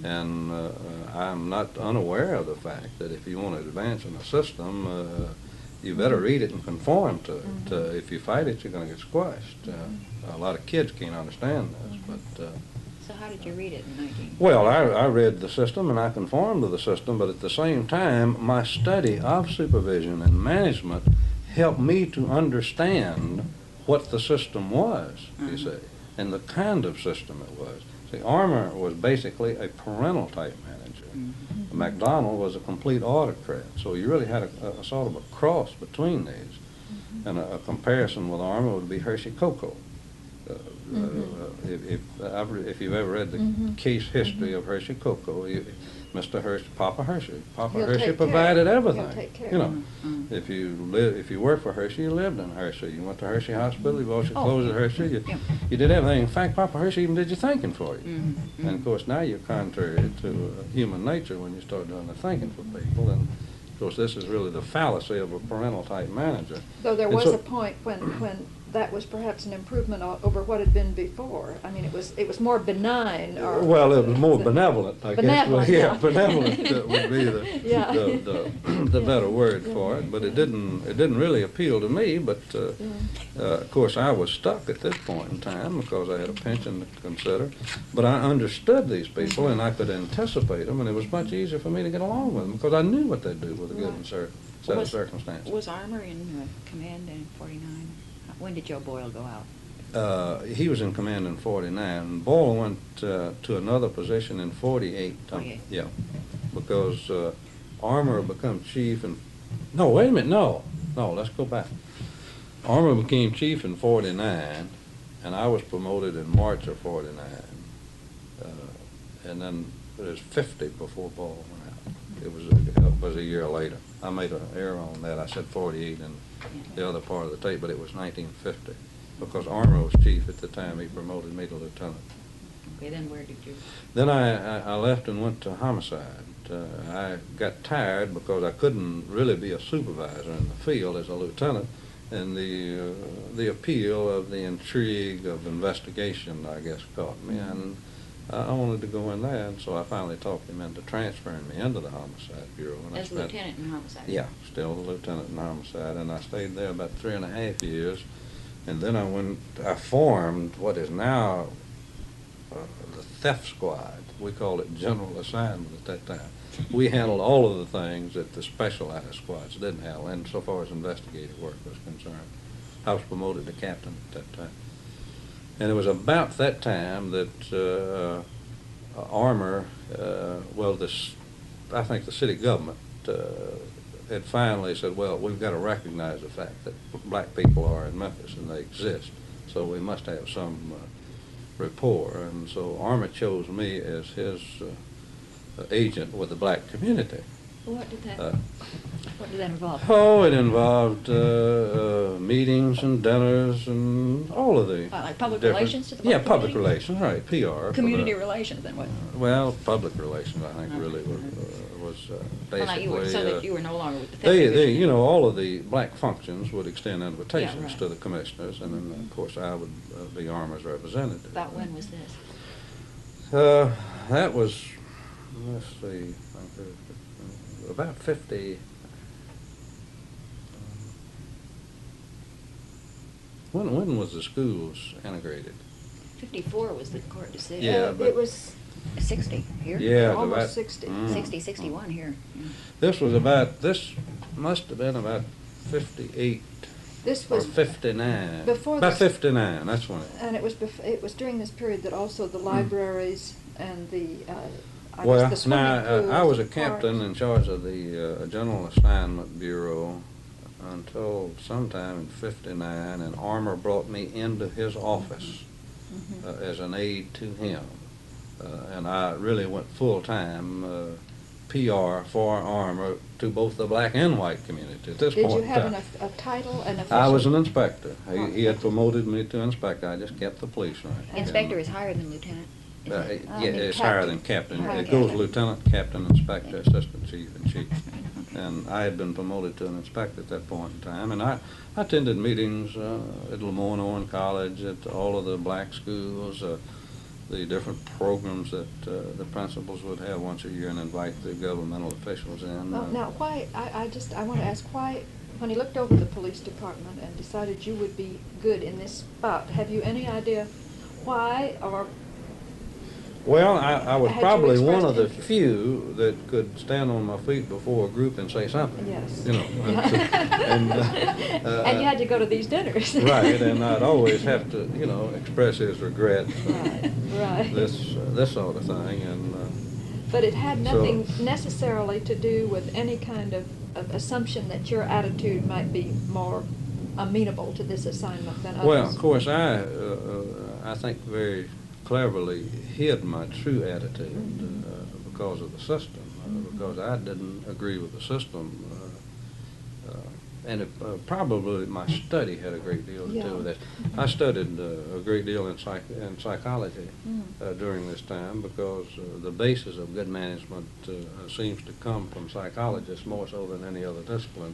And I'm not unaware of the fact that if you want to advance in a system, you better read it and conform to it. If you fight it, you're going to get squashed. A lot of kids can't understand this, but... So how did you read it in 19? Well, I read the system and I conformed to the system, but at the same time, my study of supervision and management helped me to understand what the system was, you see, and the kind of system it was. See, Armour was basically a parental type manager. McDonald was a complete autocrat, so you really had a sort of a cross between these. And a comparison with Armour would be Hershey Cocoa. If you've ever read the case history of Hershey Cocoa, Mr. Hershey, Papa Hershey provided everything. You know, if you worked for Hershey, you lived in Hershey. You went to Hershey Hospital, you bought your clothes at Hershey. You did everything. In fact, Papa Hershey even did your thinking for you. And of course, now you're contrary to human nature when you start doing the thinking for people. And of course, this is really the fallacy of a parental type manager. Though there was a point when that was perhaps an improvement over what had been before. I mean, it was more benign. Or well, it was more benevolent, I guess. Well, yeah, yeah. Benevolent would be the better word for it. But it didn't really appeal to me. But of course, I was stuck at this point in time because I had a pension to consider. But I understood these people and I could anticipate them, and it was much easier for me to get along with them because I knew what they'd do with a given set of circumstances. Was Armour in command in 49? When did Joe Boyle go out? He was in command in 49. Boyle went to another position in 48. 48. Yeah, because Armour became chief and... No, wait a minute, no, let's go back. Armour became chief in 49, and I was promoted in March of 49. And then it was 50 before Boyle went out. It was a year later. I made an error on that. I said 48 and the other part of the tape, but it was 1950 because Armour was chief at the time. He promoted me to lieutenant. Okay, then where did you? Then I left and went to homicide. I got tired because I couldn't really be a supervisor in the field as a lieutenant, and the appeal of the intrigue of investigation, I guess, caught me, and I wanted to go in there, and so I finally talked him into transferring me into the Homicide Bureau. And as lieutenant in homicide? Yeah, still the lieutenant in homicide, and I stayed there about 3.5 years, and then I formed what is now the theft squad. We called it general assignment at that time. We handled all of the things that the specialized squads didn't handle, and so far as investigative work was concerned. I was promoted to captain at that time. And it was about that time that Armour, I think the city government had finally said, well, we've got to recognize the fact that black people are in Memphis and they exist, so we must have some rapport. And so Armour chose me as his agent with the black community. What did that involve? Oh, it involved meetings and dinners and all of the like public relations to the yeah, public public community? relations, right, PR. Community relations, then what? Well, public relations, I think, really was basically. Well, so that you were no longer with the theft division. You know, all of the black functions would extend invitations Yeah, right. to the commissioners, and then, of course, I would be Armour's representative. About when was this? That was, let's see, about 50. When was the schools integrated? 54 was the court decision. Yeah, but it was 60 here? yeah, almost about 60. 60, 61 here. This must have been about 58 This or was 59. before about this, 59. That's when. and it was during this period that also the libraries and the Well, the swimming now I was a pools, captain in charge of the General Assignment Bureau until sometime in '59, and Armour brought me into his office as an aide to him, and I really went full time PR for Armour to both the black and white community at this point. Did you have a title, an official? I was an inspector. He had promoted me to inspector. I just kept the police rank. Inspector is higher than lieutenant? Yeah, mean, it's captain. higher than captain. Higher It goes captain. lieutenant, captain, inspector, assistant chief, and chief. And I had been promoted to an inspector at that point in time. And I attended meetings at Lemoyne College, at all of the black schools. the different programs that the principals would have once a year and invite the governmental officials in. Now, why, I want to ask, why, when he looked over the police department and decided you would be good in this spot, have you any idea why, or? Well, I was Had you probably one expressed of the interest? few that could stand on my feet before a group and say something. Yes. You know. And, And you had to go to these dinners. Right, and I'd always have to, you know, express his regret for Right. this sort of thing, and But it had So- nothing necessarily to do with any kind of assumption that your attitude might be more amenable to this assignment than others. well, of course, I think very cleverly hid my true attitude because of the system, because I didn't agree with the system. And probably my study had a great deal to do with it. I studied a great deal in psychology during this time because the basis of good management seems to come from psychologists more so than any other discipline.